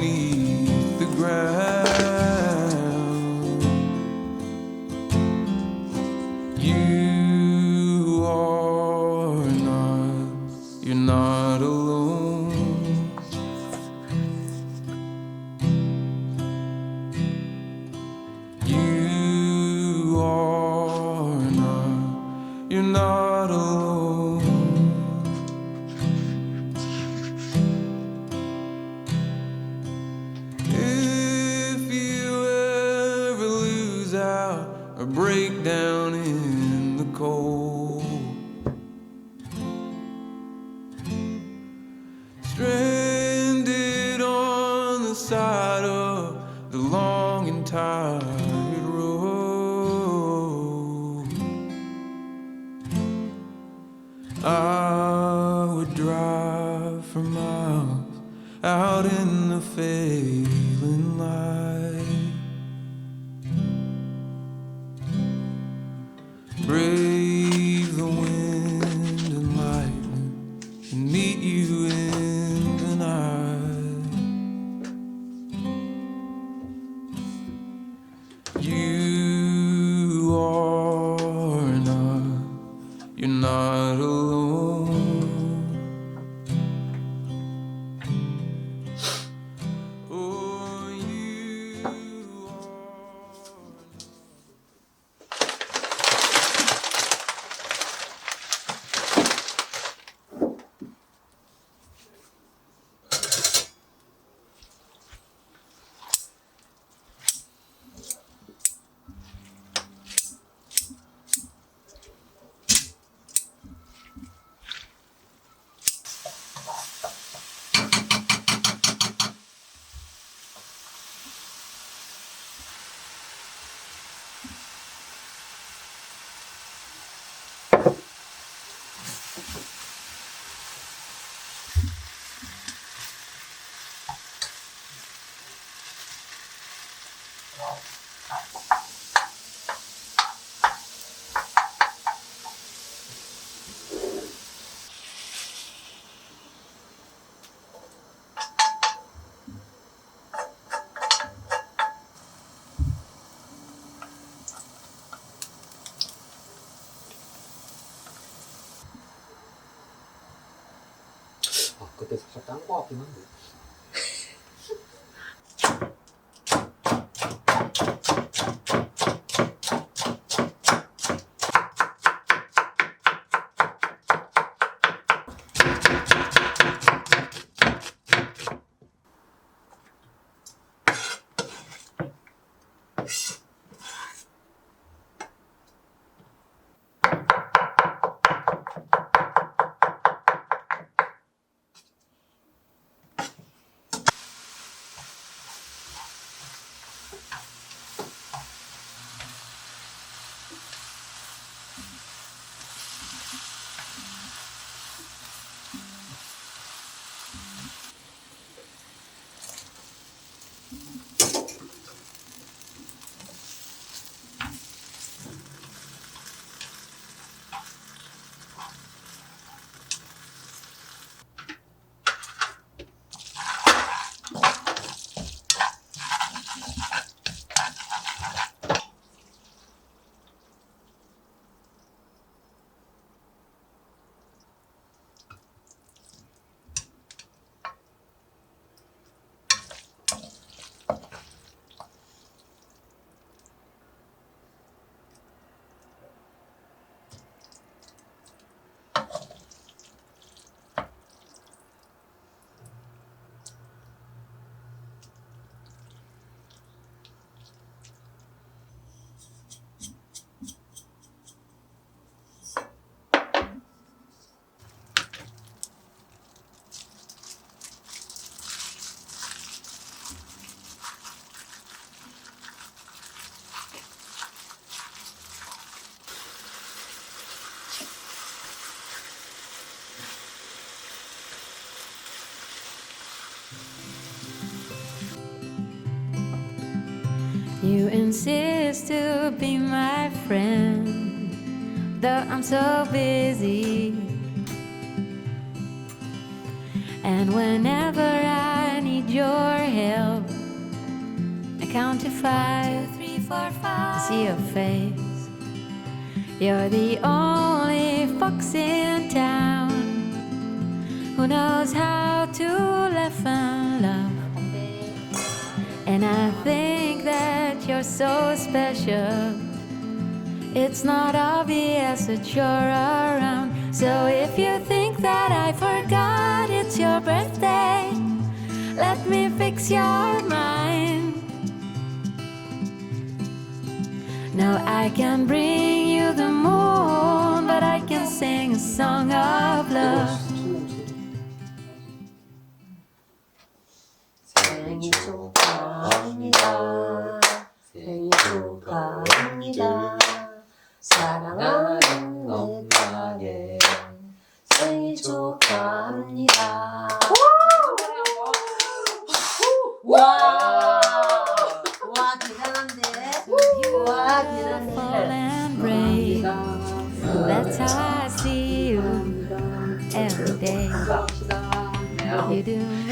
beneath the ground. You're not alone. You're not alone. If you ever lose out or break down in the cold, stranded on the side of the long and tired road, I would drive for miles out in the failing light, brave the wind and lightning and meet you in the night. You're not alone. Oh, you are. 그때 살짝 짠 거 같긴 한데. You insist to be my friend, though I'm so busy. And whenever I need your help. I count to 5, 2, 3, 4, 5. See your face. You're the only fox in town who knows how to laugh and love. And I think that you're so special. It's not obvious that you're around. So if you think that I forgot it's your birthday, let me fix your mind. No, I can bring you the moon, but I can sing a song of love. 생일 축하합니다. 생일 축하합니다. 사랑하는 엄마의 생일 축하합니다. 와, 와 대단한데. 와 대단해. That's how I see you every day. You do.